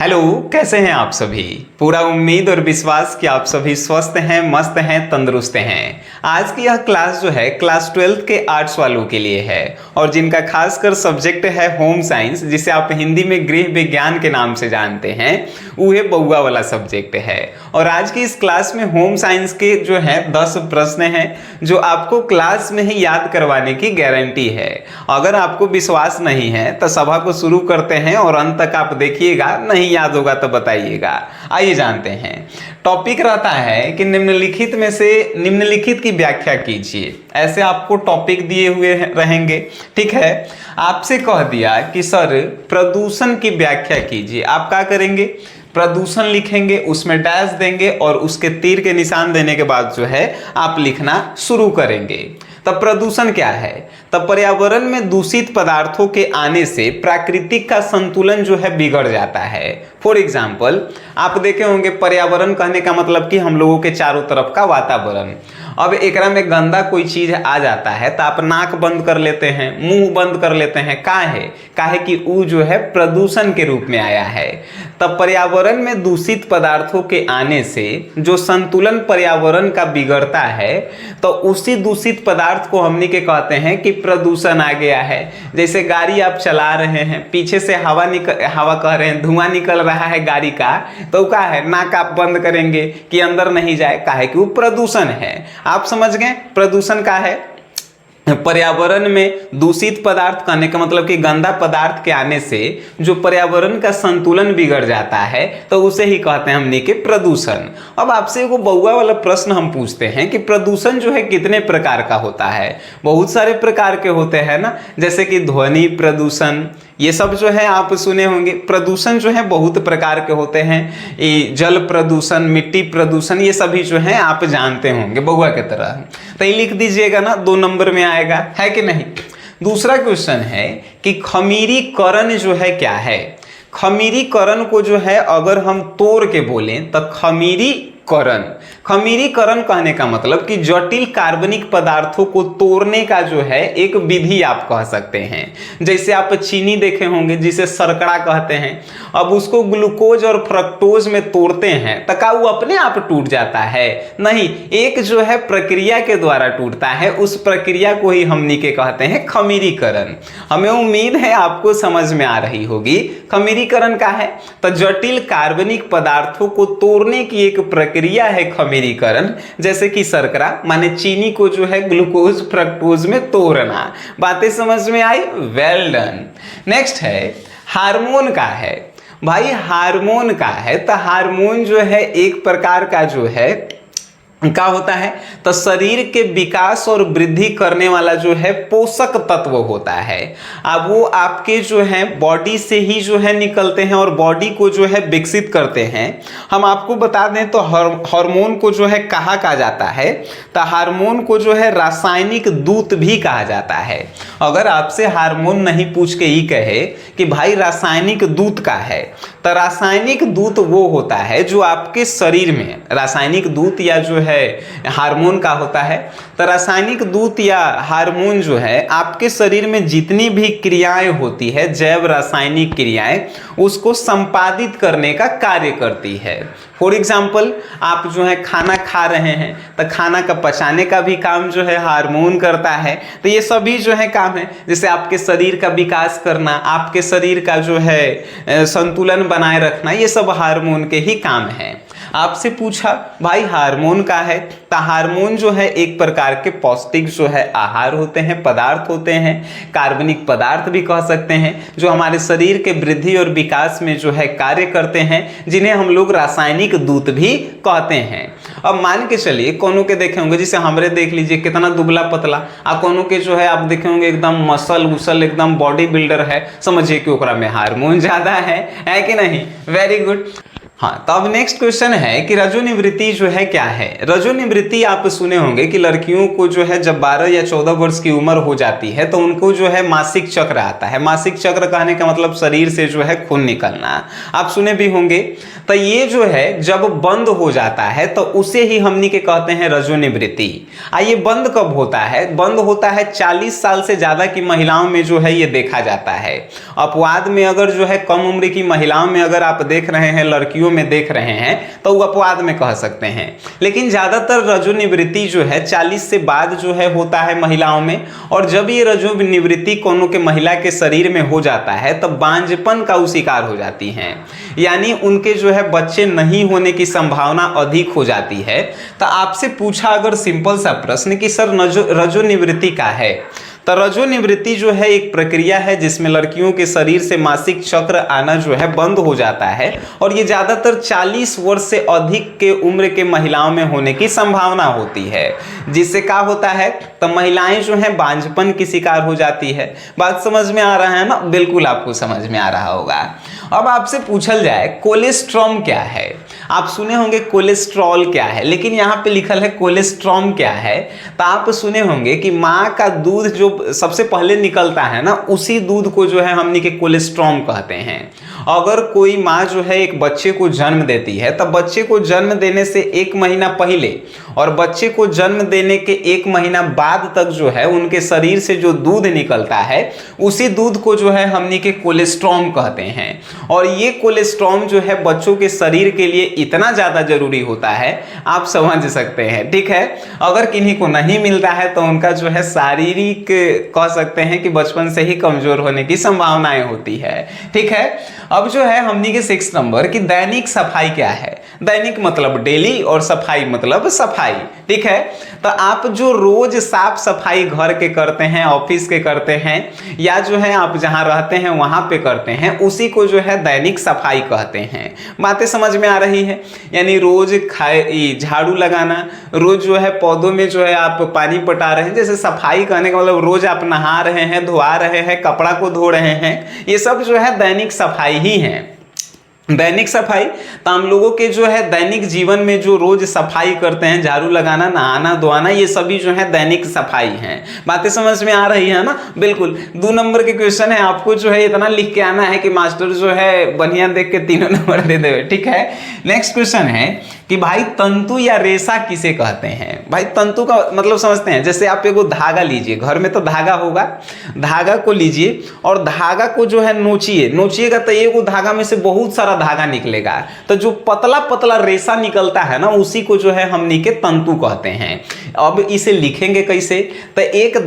Hello, कैसे हैं आप सभी। पूरा उम्मीद और विश्वास कि आप सभी स्वस्थ हैं, मस्त हैं, तंदुरुस्त हैं। आज की यह क्लास जो है क्लास 12 के आर्ट्स वालों के लिए है और जिनका खासकर सब्जेक्ट है होम साइंस, जिसे आप हिंदी में गृह विज्ञान के नाम से जानते हैं, वह बउआ वाला सब्जेक्ट है। और आज की इस क्लास में होम साइंस के जो है 10 प्रश्न हैं जो आपको क्लास में ही याद करवाने की गारंटी है। अगर आपको विश्वास नहीं है तो सभा को शुरू करते हैं और अंत तक आप देखिएगा, नहीं याद होगा तो बताइएगा। आइए जानते हैं। टॉपिक रहता है कि निम्नलिखित में से निम्नलिखित की व्याख्या कीजिए। ऐसे आपको टॉपिक दिए हुए रहेंगे, ठीक है। आपसे कह दिया कि सर प्रदूषण की व्याख्या कीजिए। आप क्या करेंगे, प्रदूषण लिखेंगे, उसमें डैश देंगे और उसके तीर के निशान देने के बाद जो है आप लिखना शुरू करेंगे। तब प्रदूषण क्या है? तब पर्यावरण में दूषित पदार्थों के आने से प्राकृतिक का संतुलन जो है बिगड़ जाता है। फॉर एग्जाम्पल, आप देखे होंगे पर्यावरण कहने का मतलब कि हम लोगों के चारों तरफ का वातावरण। अब एकरा में गंदा कोई चीज आ जाता है तो आप नाक बंद कर लेते हैं, मुंह बंद कर लेते हैं। काहे कि वो जो है प्रदूषण के रूप में आया है। तब पर्यावरण में दूषित पदार्थों के आने से जो संतुलन पर्यावरण का बिगड़ता है, तो उसी दूषित पदार्थ को हमने के कहते हैं कि प्रदूषण आ गया है। जैसे गाड़ी आप चला रहे हैं, पीछे से हवा कह रहे हैं, धुआं निकल रहा है गाड़ी का, तो क्या है, नाक आप बंद करेंगे कि अंदर नहीं जाए। काहे कि वो प्रदूषण है। आप समझ गए प्रदूषण का है पर्यावरण में दूषित पदार्थ कहने का मतलब कि गंदा पदार्थ के आने से जो पर्यावरण का संतुलन बिगड़ जाता है, तो उसे ही कहते हैं हमने के प्रदूषण। अब आपसे वो बउआ वाला प्रश्न हम पूछते हैं कि प्रदूषण जो है कितने प्रकार का होता है। बहुत सारे प्रकार के होते हैं ना, जैसे कि ध्वनि प्रदूषण, ये सब जो है आप सुने होंगे। प्रदूषण जो है बहुत प्रकार के होते हैं। ये जल प्रदूषण, मिट्टी प्रदूषण, ये सभी जो है आप जानते होंगे बउआ के तरह। तो ये लिख दीजिएगा ना, 2 नंबर में आएगा, है कि नहीं। दूसरा क्वेश्चन है कि खमीरीकरण जो है क्या है। खमीरीकरण को जो है अगर हम तोड़ के बोलें तो खमीरीकरण कहने का मतलब कि जटिल कार्बनिक पदार्थों को तोड़ने का जो है एक विधि आप कह सकते हैं। जैसे आप चीनी देखे होंगे जिसे शर्करा कहते हैं। अब उसको ग्लूकोज और फ्रक्टोज में तोड़ते हैं तो क्या वो अपने आप टूट जाता है? नहीं, एक जो है प्रक्रिया के द्वारा टूटता है। उस प्रक्रिया को ही हमनी के कहते हैं खमीरीकरण। हमें उम्मीद है आपको समझ में आ रही होगी। खमीरीकरण का है तो जटिल कार्बनिक पदार्थों को तोड़ने की एक प्रक्रिया है खमीरीकरण। जैसे कि शर्करा माने चीनी को जो है ग्लूकोज फ्रक्टोज में तोड़ना। बातें समझ में आई? Well done. नेक्स्ट है हार्मोन का है। भाई हार्मोन का है तो हार्मोन जो है एक प्रकार का जो है क्या होता है, तो शरीर के विकास और वृद्धि करने वाला जो है पोषक तत्व होता है। अब वो आपके जो है बॉडी से ही जो है निकलते हैं और बॉडी को जो है विकसित करते हैं। हम आपको बता दें तो हार्मोन को जो है कहा जाता है, तो हार्मोन को जो है रासायनिक दूत भी कहा जाता है। अगर आपसे हार्मोन नहीं पूछ के ही कहे कि भाई रासायनिक दूत का है, तो रासायनिक दूत वो होता है जो आपके शरीर में, रासायनिक दूत या जो है हार्मोन का होता है, तो रासायनिक दूत या हार्मोन जो है आपके शरीर में जितनी भी क्रियाएं होती है, जैव रासायनिक क्रियाएं, उसको संपादित करने का कार्य करती है। फॉर एग्जाम्पल, आप जो है खाना खा रहे हैं तो खाना का पचाने का भी काम जो है हार्मोन करता है। तो ये सभी जो है काम है, जैसे आपके शरीर का विकास करना, आपके शरीर का जो है संतुलन बनाए रखना, ये सब हार्मोन के ही काम है। आपसे पूछा भाई हार्मोन का है, तो हार्मोन जो है एक प्रकार के पौष्टिक जो है आहार होते हैं, पदार्थ होते हैं, कार्बनिक पदार्थ भी कह सकते हैं, जो हमारे शरीर के वृद्धि और विकास में जो है कार्य करते हैं, जिन्हें हम लोग रासायनिक दूत भी कहते हैं। अब मान के चलिए कोनो के देखे होंगे, जैसे हमरे देख लीजिए कितना दुबला पतला, आ कोनो के जो है आप देखे होंगे एकदम मसल उसल, एकदम बॉडी बिल्डर है, समझिए कि ओकरा में हार्मोन ज्यादा है कि नहीं। Very good. हाँ, तो अब नेक्स्ट क्वेश्चन है कि रजोनिवृत्ति जो है क्या है। रजोनिवृत्ति आप सुने होंगे कि लड़कियों को जो है जब 12 या 14 वर्ष की उम्र हो जाती है तो उनको जो है मासिक चक्र आता है। मासिक चक्र कहने का मतलब शरीर से जो है खून निकलना, आप सुने भी होंगे। तो ये जो है जब बंद हो जाता है तो उसे ही हमनी के कहते हैं रजोनिवृत्ति। आइए बंद कब होता है? बंद होता है 40 साल से ज्यादा की महिलाओं में जो है ये देखा जाता है। अपवाद में अगर जो है कम उम्र की महिलाओं में अगर आप देख रहे हैं, लड़कियों में देख रहे हैं, तो वो अपवाद में कह सकते हैं। लेकिन ज्यादातर रजोनिवृत्ति जो है 40 से बाद जो है होता है महिलाओं में। और जब ये रजोनिवृत्ति कोनो के महिला के शरीर में हो जाता है तब बांझपन का शिकार हो जाती हैं, यानी उनके जो है बच्चे नहीं होने की संभावना अधिक हो जाती है। तो आपसे पूछा अगर सिंपल सा प्रश्न कि सर रजोनिवृत्ति क्या है, तो रजोनिवृत्ति जो है एक प्रक्रिया है जिसमें लड़कियों के शरीर से मासिक चक्र आना जो है बंद हो जाता है। और ये ज्यादातर 40 वर्ष से अधिक के उम्र के महिलाओं में होने की संभावना होती है। जिससे क्या होता है, तो महिलाएं जो है बांझपन की शिकार हो जाती है। बात समझ में आ रहा है ना? बिल्कुल आपको समझ में आ रहा होगा। अब आपसे पूछल जाए कोलेस्ट्रॉम क्या है। आप सुने होंगे कोलेस्ट्रॉल क्या है, लेकिन यहाँ पे लिखल है कोलेस्ट्रॉम क्या है। तो आप सुने होंगे कि माँ का दूध जो सबसे पहले निकलता है ना, उसी दूध को जो है हमनी के कोलेस्ट्रॉम कहते हैं। अगर कोई माँ जो है एक बच्चे को जन्म देती है तब बच्चे को जन्म देने से 1 महीना पहले और बच्चे को जन्म देने के 1 महीना बाद तक जो है उनके शरीर से जो दूध निकलता है उसी दूध को जो है हमनी के कोलेस्ट्रॉम कहते हैं। और ये कोलेस्ट्रॉम जो है बच्चों के शरीर के लिए इतना ज्यादा जरूरी होता है, आप समझ सकते हैं। ठीक है, अगर किन्हीं को नहीं मिलता है तो उनका जो है शारीरिक कह सकते हैं कि बचपन से ही कमजोर होने की संभावनाएं होती है। ठीक है, अब जो है हमनी के 6 नंबर की दैनिक सफाई क्या है। दैनिक मतलब डेली और सफाई मतलब सफाई। ठीक है, तो आप जो रोज साफ सफाई घर के करते हैं, ऑफिस के करते हैं, या जो है आप जहां रहते हैं वहां पे करते हैं, उसी को जो है दैनिक सफाई कहते हैं। बातें समझ में आ रही है? यानी रोज झाड़ू लगाना, रोज जो है पौधों में जो है आप पानी पटा रहे हैं, जैसे सफाई कहने का मतलब रोज आप नहा रहे हैं, धुआ रहे हैं, कपड़ा को धो रहे हैं, ये सब जो है दैनिक सफाई ही है। दैनिक सफाई तो हम लोगों के जो है दैनिक जीवन में जो रोज सफाई करते हैं, झाड़ू लगाना, नहाना धोना, ये सभी जो है दैनिक सफाई हैं। बातें समझ में आ रही है ना? बिल्कुल। 2 नंबर के क्वेश्चन है, आपको जो है इतना लिख के आना है कि मास्टर जो है बढ़िया देख के 3 नंबर दे दे। ठीक है, नेक्स्ट क्वेश्चन है कि भाई तंतु या रेशा किसे कहते हैं। भाई तंतु का मतलब समझते हैं, जैसे आप एगो धागा लीजिए, घर में तो धागा होगा, धागा को लीजिए और धागा को जो है नोचिएगा तो एगो धागा में से बहुत सारा धागा निकलेगा। तो जो पतला पतला रेशा निकलता है ना, उसी को जो है हमनी के तंतु कहते हैं। अब इसे लिखेंगे कैसे? तो एक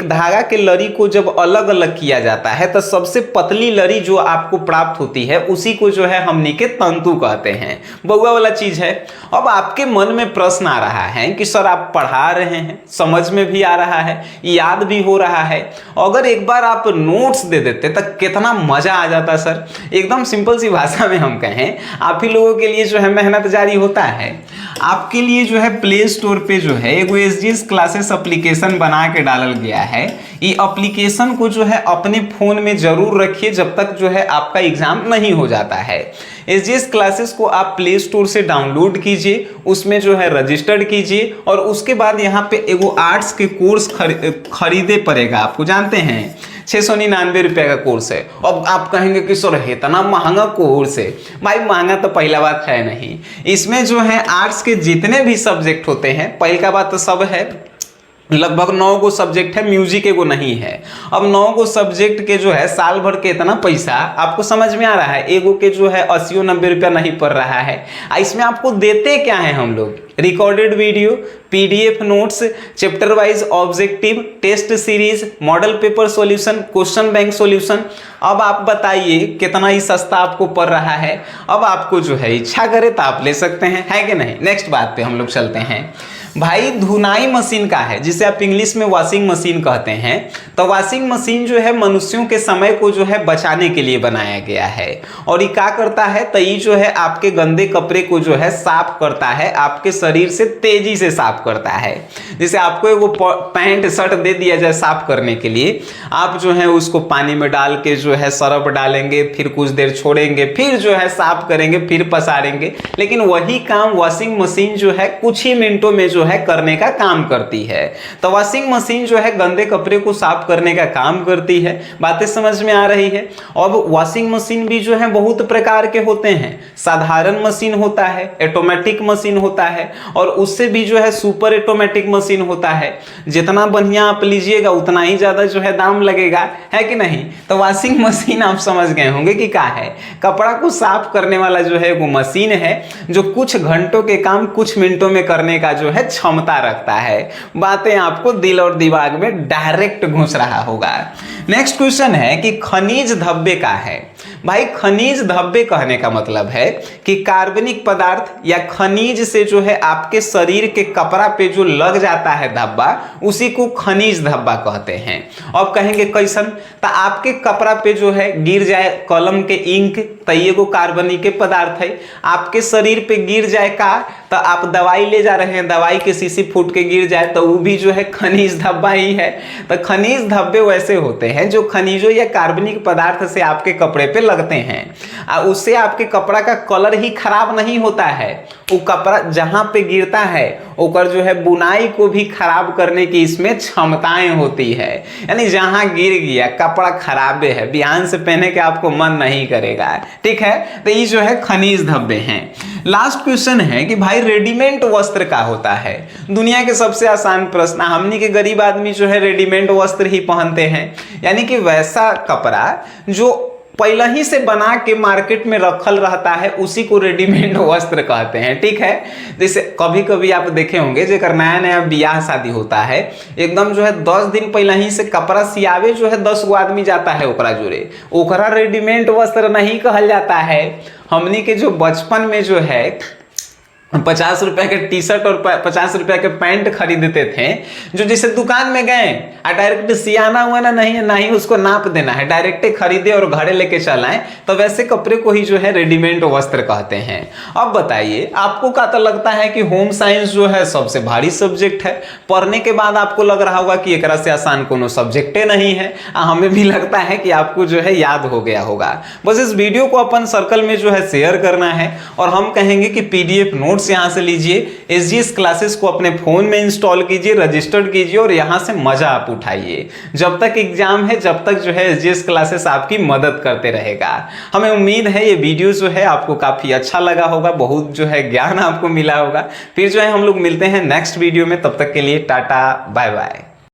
धागा के लड़ी को जब अलग अलग किया जाता है तो सबसे पतली लड़ी जो आपको प्राप्त होती है उसी को जो है हमनी के तंतु कहते हैं। बउआ वाला चीज है। अब आपके मन में प्रश्न आ रहा है कि सर आप पढ़ा रहे हैं, समझ में भी आ रहा है, याद भी हो रहा है, अगर एक बार आप नोट्स दे देते तो कितना मजा आ जाता सर। एकदम सिंपल सी भाषा में हम कहें, आप ही लोगों के लिए जो है मेहनत जारी होता है। आपके लिए जो है प्ले स्टोर पे जो है एगो SGS क्लासेस एप्लीकेशन बना के डालल गया है। ये एप्लीकेशन को जो है अपने फोन में जरूर रखिए जब तक जो है आपका एग्जाम नहीं हो जाता है। SGS क्लासेस को आप प्ले स्टोर से डाउनलोड कीजिए, उसमें जो है रजिस्टर्ड कीजिए और उसके बाद यहाँ पे एगो आर्ट्स के कोर्स खरीदे पड़ेगा। आपको जानते हैं 699 रुपये का कोर्स है। अब आप कहेंगे कि सर इतना महंगा कोर्स है। भाई महंगा तो पहला बात है नहीं, इसमें जो है आर्ट्स के जितने भी सब्जेक्ट होते हैं, पहला बात तो सब है, लगभग 9 गो सब्जेक्ट है, म्यूजिक एगो नहीं है। अब 9 गो सब्जेक्ट के जो है साल भर के इतना पैसा आपको समझ में आ रहा है, एगो के जो है 80-90 रुपया नहीं पड़ रहा है। इसमें आपको देते क्या है हम लोग? Recorded video, PDF notes, chapter wise objective, test series, model paper solution, question bank solution. अब आप बताइए कितना ही सस्ता आपको पड़ रहा है। अब आपको जो है इच्छा करे तो आप ले सकते हैं, है कि नहीं? नेक्स्ट बात पे हम लोग चलते हैं। भाई धुनाई मशीन का है, जिसे आप इंग्लिश में वॉशिंग मशीन कहते हैं। तो वॉशिंग मशीन जो है मनुष्यों के समय को जो है बचाने के लिए बनाया गया है। और ये क्या करता है, तो ये जो है आपके गंदे कपड़े को जो है साफ करता है, आपके शरीर से तेजी से साफ करता है। जैसे आपको वो पैंट शर्ट दे दिया जाए साफ करने के लिए, आप जो है उसको पानी में डाल के जो है सरफ डालेंगे, फिर कुछ देर छोड़ेंगे, फिर जो है साफ करेंगे, फिर पसारेंगे। लेकिन वही काम वॉशिंग मशीन जो है कुछ ही मिनटों में जो है करने का काम करती है। तो वॉशिंग मशीन जो है गंदे कपड़े को साफ करने का काम करती है। बातें समझ में आ रही है। अब वॉशिंग मशीन भी जो है बहुत प्रकार के होते हैं। साधारण मशीन होता है, ऑटोमेटिक मशीन होता है, और उससे भी जो है सुपर ऑटोमेटिक मशीन होता है। जितना बढ़िया आप लीजिएगा उतना ही ज्यादा जो है दाम लगेगा, है कि नहीं। तो वॉशिंग मशीन आप समझ गए होंगे कि क्या है। कपड़ा को साफ करने वाला जो है वो मशीन है जो कुछ घंटों के काम कुछ मिनटों में करने का जो है क्षमता रखता है। बातें आपको दिल और दिमाग में डायरेक्ट घुस रहा होगा। नेक्स्ट क्वेश्चन है कि खनिज धब्बे का है। भाई खनिज धब्बे कहने का मतलब है कि कार्बनिक पदार्थ या खनिज से जो है आपके शरीर के कपड़ा पे जो लग जाता है धब्बा, उसी को खनिज धब्बा कहते हैं। अब कहेंगे कैसन, तो आपके कपड़ा पे जो है गिर जाए कलम के इंक, तो ये को कार्बनिक के पदार्थ है। आपके शरीर पे गिर जाए का, तो आप दवाई ले जा रहे हैं, दवाई के शीशी फूट के गिर जाए तो वो भी जो है खनिज धब्बा ही है। तो खनिज धब्बे वैसे होते हैं जो खनिजों या कार्बनिक पदार्थ से आपके कपड़े पे लगते हैं। उससे आपके कपड़ा का कलर ही खराब नहीं होता है, वो कपड़ा जहां पे गिरता है ओकर जो है बुनाई को भी खराब करने की इसमें क्षमताएं होती है। यानी जहां गिर गया कपड़ा खराब है, बिहान से पहने के आपको मन नहीं करेगा। ठीक है, तो ये जो है खनिज धब्बे हैं। लास्ट क्वेश्चन है कि भाई रेडीमेड वस्त्र का होता है। दुनिया के सबसे आसान प्रश्न। हमनी के गरीब आदमी जो है रेडीमेड वस्त्र ही पहनते हैं, यानी कि वैसा कपड़ा जो पहले ही से बना के मार्केट में रखल रहता है, उसी को रेडीमेड वस्त्र कहते हैं। ठीक है, जैसे कभी कभी आप देखे होंगे जेकर नया नया ब्याह शादी होता है, एकदम जो है 10 दिन पहले ही से कपड़ा सियावे जो है 10 गो आदमी जाता है ओकरा जोरे, ओकरा रेडीमेड वस्त्र नहीं कहल जाता है। हमनी के जो बचपन में जो है 50 रुपए के टी शर्ट और 50 रुपए के पैंट खरीदते थे, जो जैसे दुकान में गए और डायरेक्ट सियाना हुआ ना, नहीं ना ही उसको नाप देना है, डायरेक्ट खरीदे और घरे लेके चल आए, तो वैसे कपड़े को ही जो है रेडीमेड वस्त्र कहते हैं। अब बताइए आपको क्या तो लगता है कि होम साइंस जो है सबसे भारी सब्जेक्ट है। पढ़ने के बाद आपको लग रहा होगा कि एकरा से आसान कोनो सब्जेक्टे नहीं है। हमें भी लगता है कि आपको जो है याद हो गया होगा। बस इस वीडियो को अपन सर्कल में जो है शेयर करना है, और हम कहेंगे कि PDF नोट यहां से लीजिए, SGS क्लासेस को अपने फोन में इंस्टॉल कीजिए, रजिस्टर्ड कीजिए और यहां से मजा आप उठाइए। जब तक एग्जाम है, जब तक जो है SGS क्लासेस आपकी मदद करते रहेगा। हमें उम्मीद है ये वीडियो जो है आपको काफी अच्छा लगा होगा, बहुत जो है ज्ञान आपको मिला होगा। फिर जो है हम लोग मिलते हैं नेक्स्ट वीडियो में, तब तक के लिए टाटा बाय बाय।